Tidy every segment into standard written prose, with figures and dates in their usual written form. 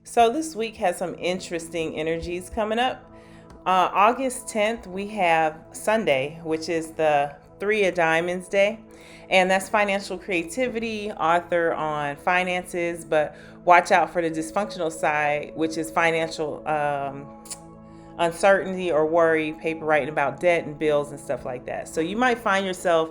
So this week has some interesting energies coming up. August 10th, we have Sunday, which is the Three of Diamonds Day. And that's financial creativity, author on finances, but watch out for the dysfunctional side, which is financial uncertainty or worry, paper writing about debt and bills and stuff like that. So you might find yourself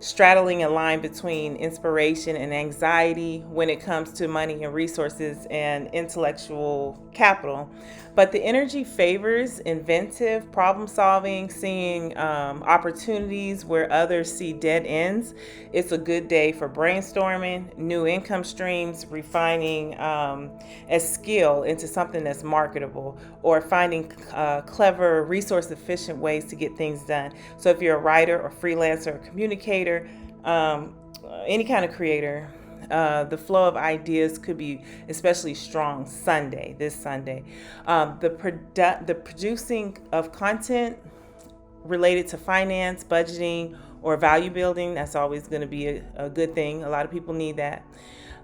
straddling a line between inspiration and anxiety when it comes to money and resources and intellectual capital. But the energy favors inventive problem solving, seeing opportunities where others see dead ends. It's a good day for brainstorming, new income streams, refining a skill into something that's marketable, or finding clever, resource efficient ways to get things done. So if you're a writer or freelancer or communicator, any kind of creator, the flow of ideas could be especially strong this Sunday. The producing of content related to finance, budgeting, or value building, that's always going to be a good thing. A lot of people need that.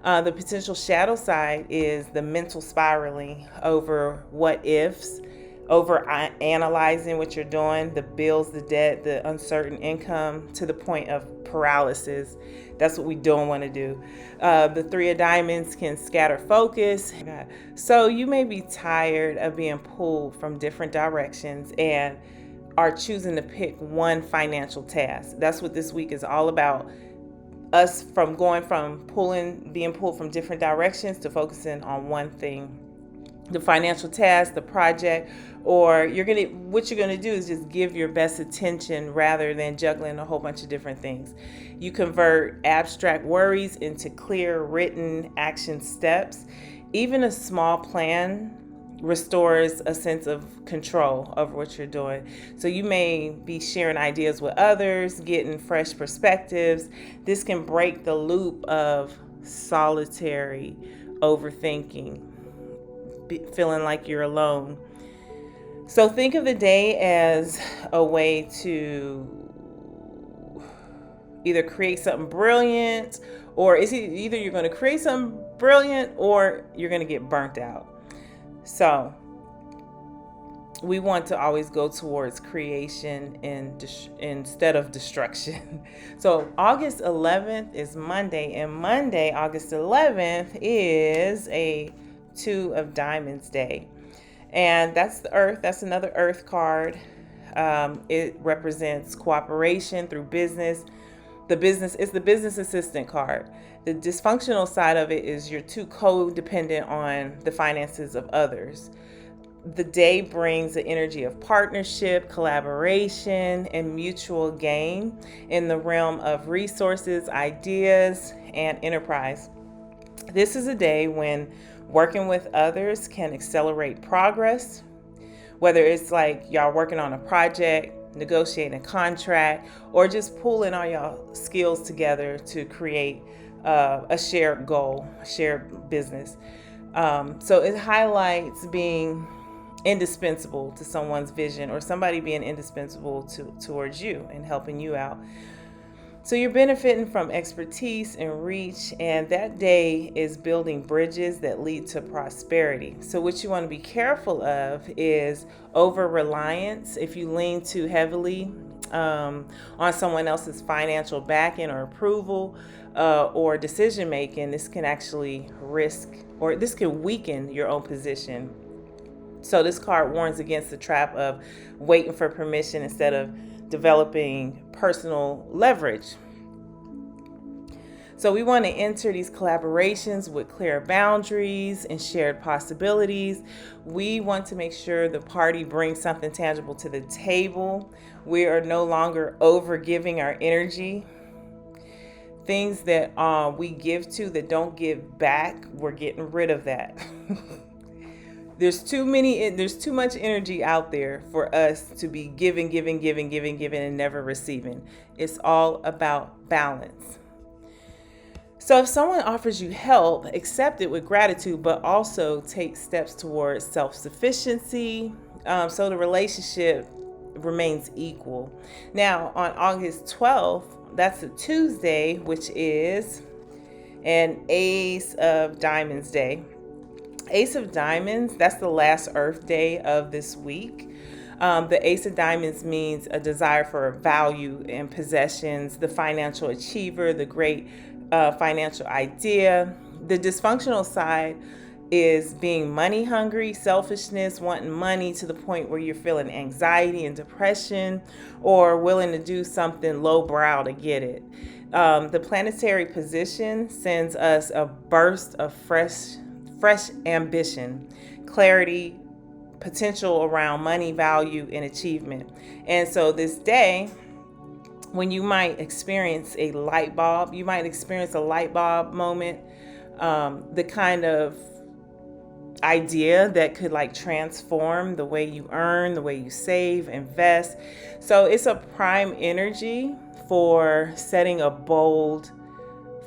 The potential shadow side is the mental spiraling over what ifs, over analyzing what you're doing, the bills, the debt, the uncertain income, to the point of paralysis. That's what we don't want to do. The Three of Diamonds can scatter focus. So you may be tired of being pulled from different directions and are choosing to pick one financial task. That's what this week is all about. Us from going from being pulled from different directions to focusing on one thing. The financial task, the project, or what you're gonna do is just give your best attention rather than juggling a whole bunch of different things. You convert abstract worries into clear written action steps. Even a small plan restores a sense of control over what you're doing. So you may be sharing ideas with others, getting fresh perspectives. This can break the loop of solitary overthinking, feeling like you're alone. So think of the day as a way to either create something brilliant, or either you're going to create something brilliant or you're going to get burnt out. So we want to always go towards creation instead of destruction. So August 11th is Monday, and Monday, August 11th, is a Two of Diamonds Day. And that's the Earth. That's another Earth card. It represents cooperation through business. It's the business assistant card. The dysfunctional side of it is you're too codependent on the finances of others. The day brings the energy of partnership, collaboration, and mutual gain in the realm of resources, ideas, and enterprise. This is a day when working with others can accelerate progress, whether it's like y'all working on a project, negotiating a contract, or just pulling all y'all skills together to create a shared goal, a shared business. So it highlights being indispensable to someone's vision, or somebody being indispensable towards you and helping you out. So you're benefiting from expertise and reach, and that day is building bridges that lead to prosperity. So what you want to be careful of is over-reliance. If you lean too heavily on someone else's financial backing or approval or decision making, this can actually this can weaken your own position. So this card warns against the trap of waiting for permission instead of developing personal leverage. So we want to enter these collaborations with clear boundaries and shared possibilities. We want to make sure the party brings something tangible to the table. We are no longer over giving our energy. Things that we give to that don't give back, we're getting rid of that. There's too much energy out there for us to be giving, and never receiving. It's all about balance. So if someone offers you help, accept it with gratitude, but also take steps towards self-sufficiency, so the relationship remains equal. Now, on August 12th, that's a Tuesday, which is an Ace of Diamonds Day. Ace of Diamonds, that's the last Earth day of this week. The Ace of Diamonds means a desire for value and possessions, the financial achiever, the great financial idea. The dysfunctional side is being money hungry, selfishness, wanting money to the point where you're feeling anxiety and depression, or willing to do something lowbrow to get it. The planetary position sends us a burst of fresh ambition, clarity, potential around money, value, and achievement. And so this day, when you might experience a light bulb, you might experience a light bulb moment, the kind of idea that could like transform the way you earn, the way you save, invest. So it's a prime energy for setting a bold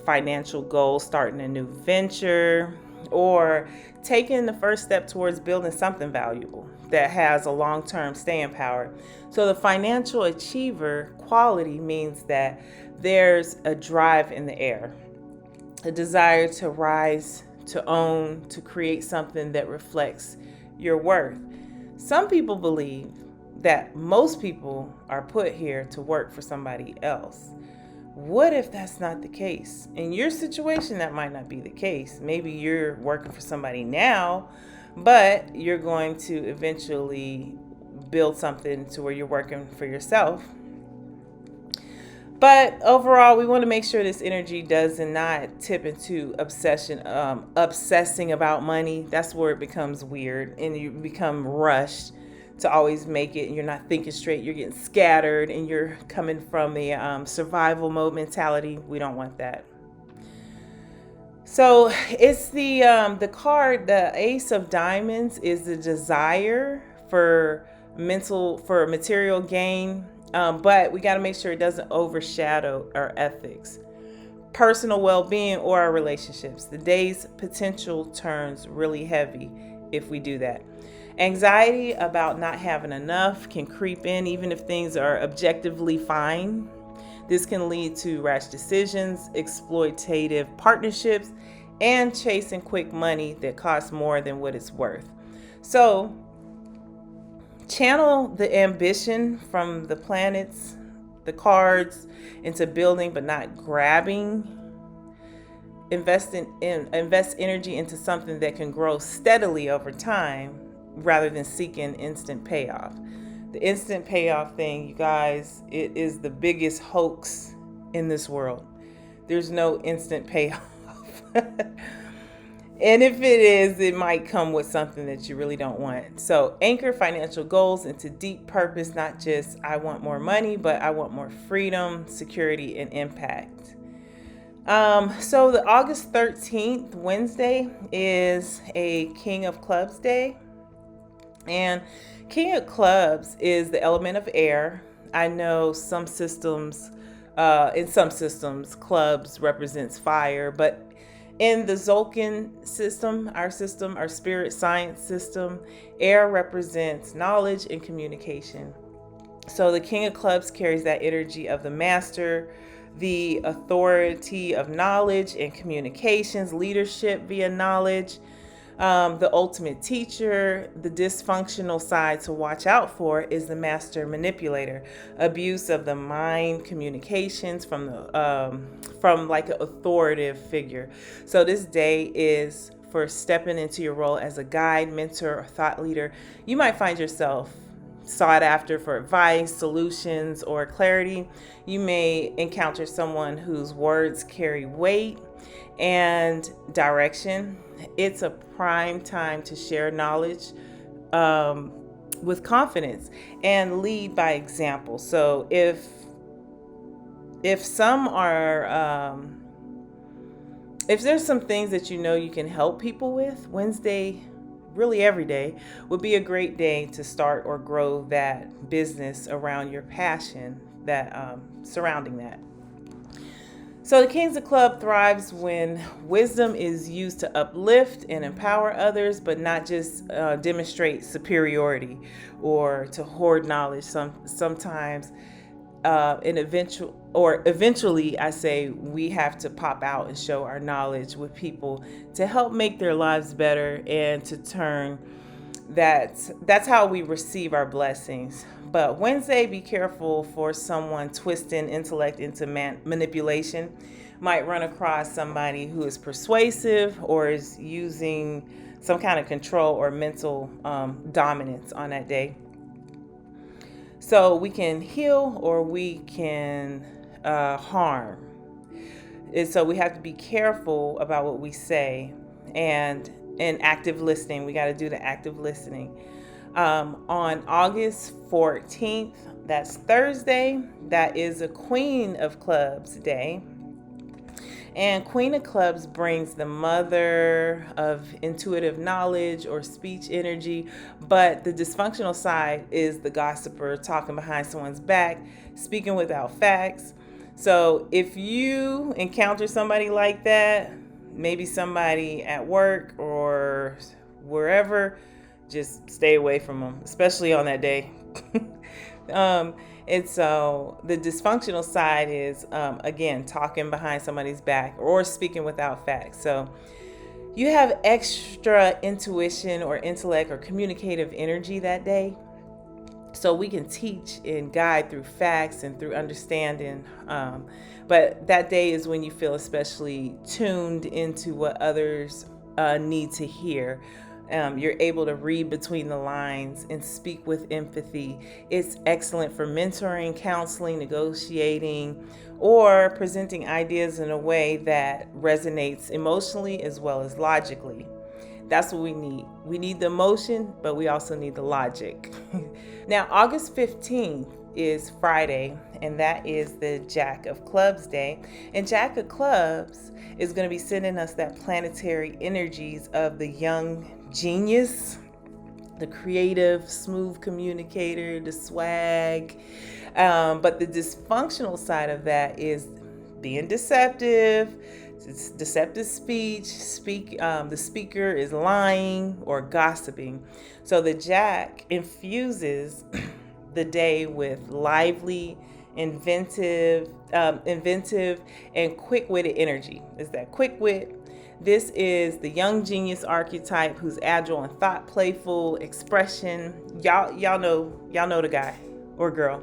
financial goal, starting a new venture, or taking the first step towards building something valuable that has a long-term staying power. So the financial achiever quality means that there's a drive in the air, a desire to rise, to own, to create something that reflects your worth. Some people believe that most people are put here to work for somebody else. What if that's not the case? In your situation, that might not be the case. Maybe you're working for somebody now, but you're going to eventually build something to where you're working for yourself. But overall, we want to make sure this energy does not tip into obsessing about money. That's where it becomes weird and you become rushed to always make it, and you're not thinking straight, you're getting scattered, and you're coming from a survival mode mentality. We don't want that. So it's the card, the Ace of Diamonds is the desire for material gain, but we got to make sure it doesn't overshadow our ethics, personal well-being, or our relationships. The day's potential turns really heavy if we do that. Anxiety about not having enough can creep in even if things are objectively fine. This can lead to rash decisions, exploitative partnerships, and chasing quick money that costs more than what it's worth. So, channel the ambition from the planets, the cards, into building but not grabbing. Invest energy into something that can grow steadily over time, rather than seeking instant payoff. The instant payoff thing, you guys, it is the biggest hoax in this world. There's no instant payoff. And if it is, it might come with something that you really don't want. So anchor financial goals into deep purpose, not just I want more money, but I want more freedom, security, and impact. So the August 13th, Wednesday, is a King of Clubs day. And King of Clubs is the element of air. I know in some systems, clubs represents fire, but in the Zolkin system, our spirit science system, air represents knowledge and communication. So the King of Clubs carries that energy of the master, the authority of knowledge and communications, leadership via knowledge, the ultimate teacher. The dysfunctional side to watch out for is the master manipulator, abuse of the mind, communications from like an authoritative figure. So this day is for stepping into your role as a guide, mentor, or thought leader. You might find yourself sought after for advice, solutions, or clarity. You may encounter someone whose words carry weight and direction. It's a prime time to share knowledge with confidence and lead by example. So if some are if there's some things that you know you can help people with, Wednesday, really every day, would be a great day to start or grow that business around your passion that surrounding that. So the Kings of Club thrives when wisdom is used to uplift and empower others, but not just demonstrate superiority or to hoard knowledge. Sometimes eventually, I say we have to pop out and show our knowledge with people to help make their lives better and to turn that's how we receive our blessings. But Wednesday, be careful for someone twisting intellect into manipulation. Might run across somebody who is persuasive or is using some kind of control or mental dominance on that day. So we can heal or we can harm. And so we have to be careful about what we say and active listening. We got to do the active listening. On August 14th, that's Thursday, that is a Queen of Clubs day. And Queen of Clubs brings the mother of intuitive knowledge or speech energy, but the dysfunctional side is the gossiper, talking behind someone's back, speaking without facts. So if you encounter somebody like that, maybe somebody at work or wherever, just stay away from them, especially on that day. And so the dysfunctional side is, again, talking behind somebody's back or speaking without facts. So you have extra intuition or intellect or communicative energy that day. So we can teach and guide through facts and through understanding. But that day is when you feel especially tuned into what others need to hear. You're able to read between the lines and speak with empathy. It's excellent for mentoring, counseling, negotiating, or presenting ideas in a way that resonates emotionally as well as logically. That's what we need. We need the emotion, but we also need the logic. Now, August 15th is Friday, and that is the Jack of Clubs day. And Jack of Clubs is going to be sending us that planetary energies of the young genius, the creative, smooth communicator, the swag. But the dysfunctional side of that is being deceptive. It's deceptive speech. The speaker is lying or gossiping. So the Jack infuses the day with lively, inventive, and quick-witted energy. Is that quick wit? This is the young genius archetype who's agile and thought, playful, expression. Y'all know the guy or girl.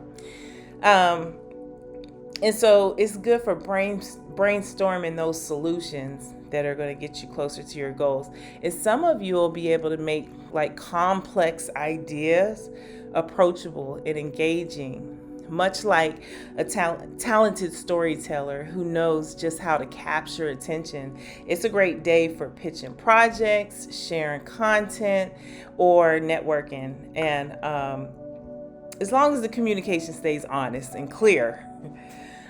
And so it's good for brainstorming those solutions that are going to get you closer to your goals. And some of you will be able to make like complex ideas approachable and engaging, much like a talented storyteller who knows just how to capture attention. It's a great day for pitching projects, sharing content, or networking. And as long as the communication stays honest and clear.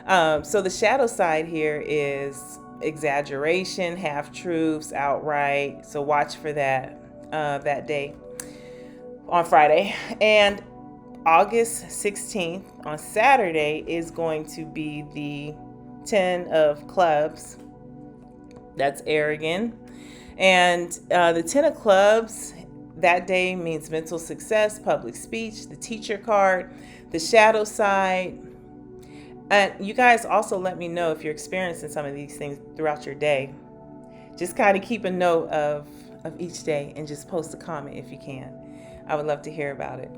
So the shadow side here is exaggeration, half-truths, outright. So watch for that day on Friday. And August 16th on Saturday is going to be the 10 of Clubs. That's arrogant. And the 10 of Clubs, that day means mental success, public speech, the teacher card, the shadow side. And you guys also let me know if you're experiencing some of these things throughout your day. Just kind of keep a note of each day and just post a comment if you can. I would love to hear about it.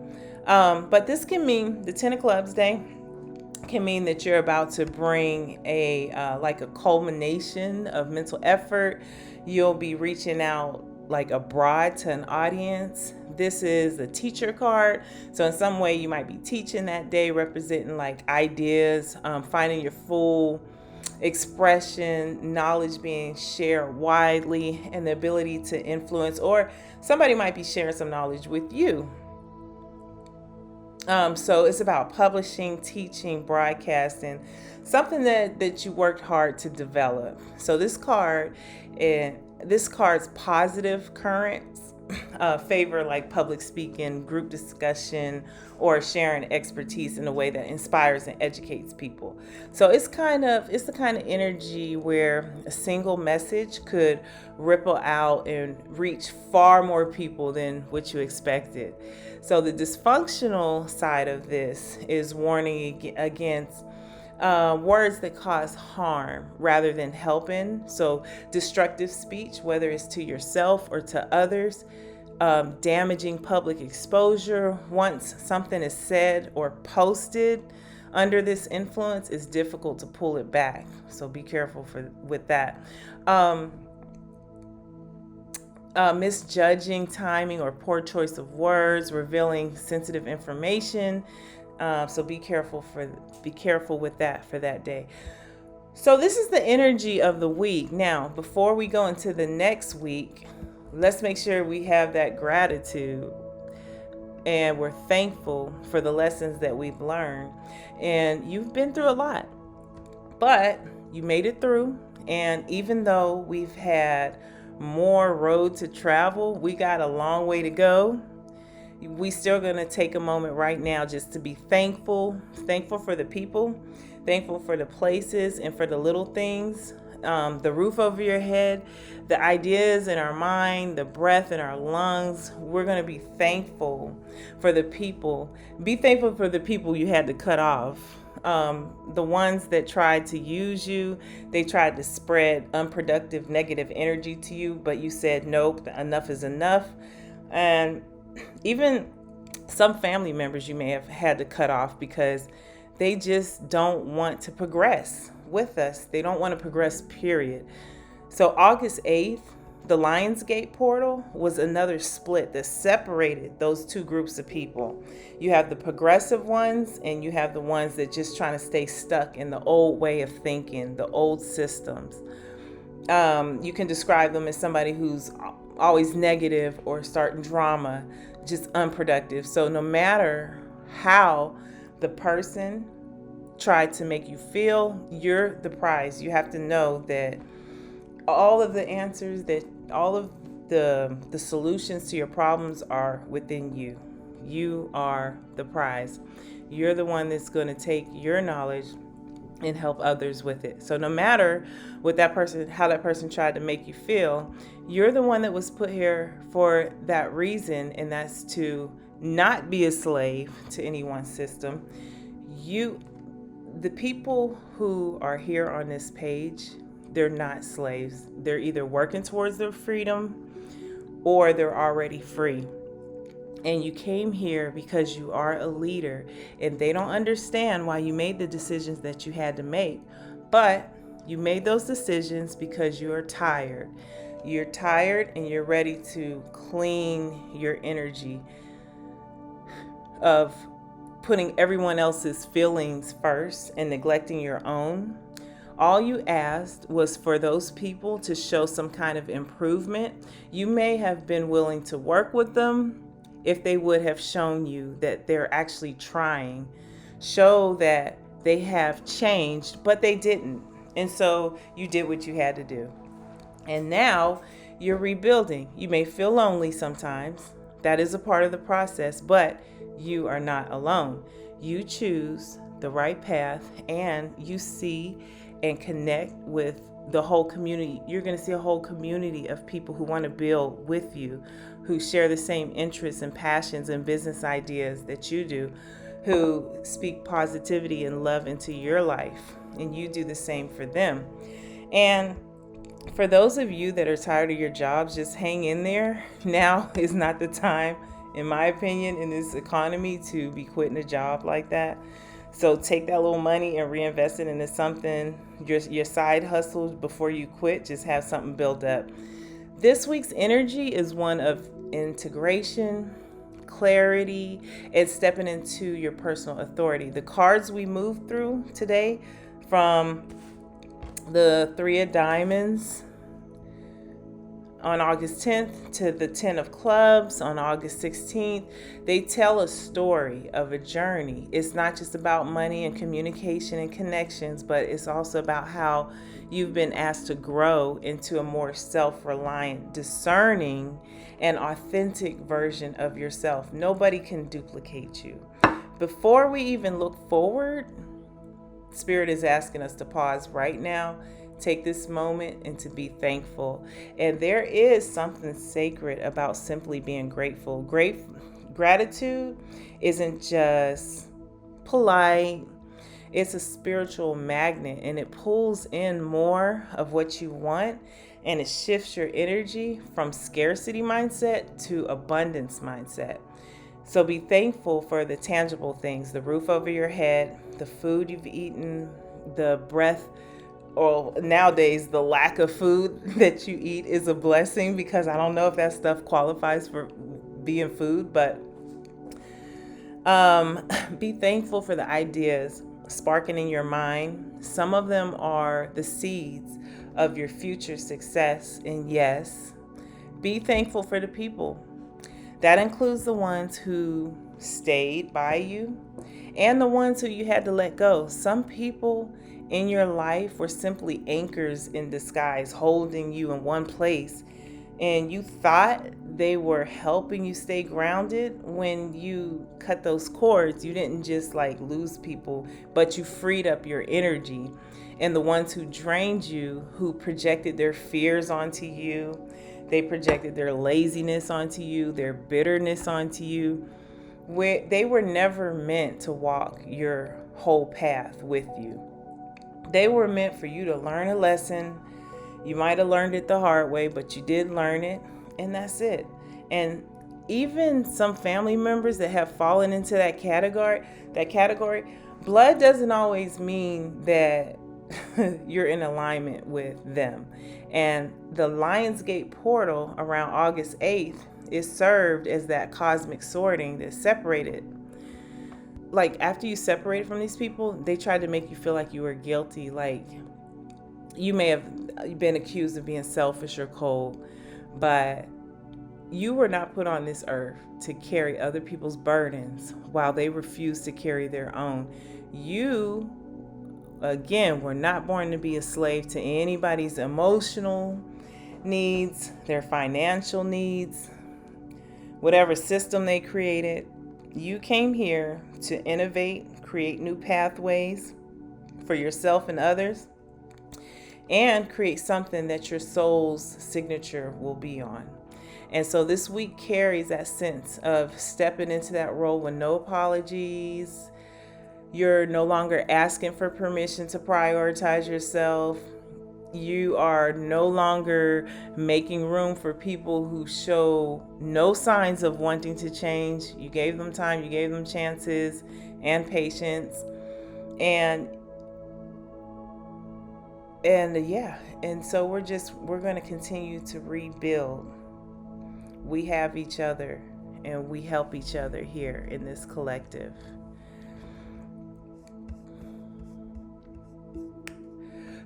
But this can mean the 10 of Clubs day can mean that you're about to bring a culmination of mental effort. You'll be reaching out like abroad to an audience. This is the teacher card. So in some way you might be teaching that day, representing like ideas, finding your full expression, knowledge being shared widely, and the ability to influence, or somebody might be sharing some knowledge with you. So it's about publishing, teaching, broadcasting, something that you worked hard to develop. So this card's positive currents favor like public speaking, group discussion, or sharing expertise in a way that inspires and educates people. So it's the kind of energy where a single message could ripple out and reach far more people than what you expected. So the dysfunctional side of this is warning against words that cause harm rather than helping. So, destructive speech, whether it's to yourself or to others, damaging public exposure. Once something is said or posted under this influence, it's difficult to pull it back. So, be careful with that. Misjudging timing or poor choice of words, revealing sensitive information. So be careful with that for that day. So this is the energy of the week. Now, before we go into the next week, let's make sure we have that gratitude and we're thankful for the lessons that we've learned. And you've been through a lot, but you made it through. And even though we've had more road to travel, we got a long way to go. We still going to take a moment right now just to be thankful for the people, thankful for the places and for the little things, the roof over your head, the ideas in our mind, the breath in our lungs. We're going to be thankful for the people. Be thankful for the people you had to cut off. The ones that tried to use you, they tried to spread unproductive, negative energy to you, but you said, nope, enough is enough. And even some family members you may have had to cut off because they just don't want to progress with us. They don't want to progress, period. So August 8th, the Lionsgate portal was another split that separated those two groups of people. You have the progressive ones and you have the ones that just trying to stay stuck in the old way of thinking, the old systems. You can describe them as somebody who's always negative or starting drama, just unproductive. So no matter how the person tried to make you feel, you're the prize. You have to know that all of the answers, that all of the solutions to your problems are within you. You are the prize. You're the one that's going to take your knowledge and help others with it. So no matter what that person, how that person tried to make you feel, you're the one that was put here for that reason, and that's to not be a slave to any one system. The people who are here on this page, they're not slaves. They're either working towards their freedom or they're already free. And you came here because you are a leader, and they don't understand why you made the decisions that you had to make. But you made those decisions because you are tired. You're tired and you're ready to clean your energy of putting everyone else's feelings first and neglecting your own. All you asked was for those people to show some kind of improvement. You may have been willing to work with them if they would have shown you that they're actually trying, show that they have changed, but they didn't. And so you did what you had to do. And now you're rebuilding. You may feel lonely sometimes. That is a part of the process, but you are not alone. You choose the right path and you see and connect with the whole community. You're going to see a whole community of people who want to build with you, who share the same interests and passions and business ideas that you do, who speak positivity and love into your life, and you do the same for them. And for those of you that are tired of your jobs, just hang in there. Now is not the time, in my opinion, in this economy to be quitting a job like that. So take that little money and reinvest it into something, your side hustles before you quit. Just have something built up. This week's energy is one of integration, clarity, and stepping into your personal authority. The cards we moved through today, from the Three of Diamonds, on August 10th to the 10 of Clubs on August 16th. They tell a story of a journey. It's not just about money and communication and connections, but it's also about how you've been asked to grow into a more self-reliant, discerning, and authentic version of yourself. Nobody can duplicate you. Before we even look forward, Spirit is asking us to pause right now, take this moment, and to be thankful. And there is something sacred about simply being grateful. Gratitude isn't just polite, it's a spiritual magnet, and it pulls in more of what you want, and it shifts your energy from scarcity mindset to abundance mindset. So be thankful for the tangible things, the roof over your head, the food you've eaten, the breath, or nowadays the lack of food that you eat is a blessing, because I don't know if that stuff qualifies for being food, but be thankful for the ideas sparking in your mind. Some of them are the seeds of your future success. And yes, be thankful for the people. That includes the ones who stayed by you and the ones who you had to let go. Some people in your life were simply anchors in disguise, holding you in one place. And you thought they were helping you stay grounded. When you cut those cords, you didn't just lose people, but you freed up your energy. And the ones who drained you, who projected their fears onto you, they projected their laziness onto you, their bitterness onto you, where they were never meant to walk your whole path with you. They were meant for you to learn a lesson. You might have learned it the hard way, but you did learn it, and that's it. And even some family members that have fallen into that category, blood doesn't always mean that you're in alignment with them. And the Lionsgate portal around August 8th is served as that cosmic sorting that separated. After you separated from these people, they tried to make you feel like you were guilty, like you may have been accused of being selfish or cold, but you were not put on this earth to carry other people's burdens while they refuse to carry their own. You, again, were not born to be a slave to anybody's emotional needs, their financial needs, whatever system they created. You came here to innovate, create new pathways for yourself and others, and create something that your soul's signature will be on. And so this week carries that sense of stepping into that role with no apologies. You're no longer asking for permission to prioritize yourself. You are no longer making room for people who show no signs of wanting to change. You gave them time, you gave them chances and patience. And so we're going to continue to rebuild. We have each other and we help each other here in this collective.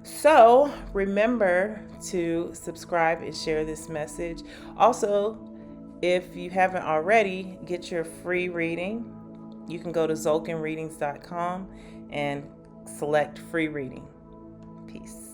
So remember to subscribe and share this message. Also, if you haven't already, get your free reading. You can go to zolkinreadings.com and select free reading. Peace.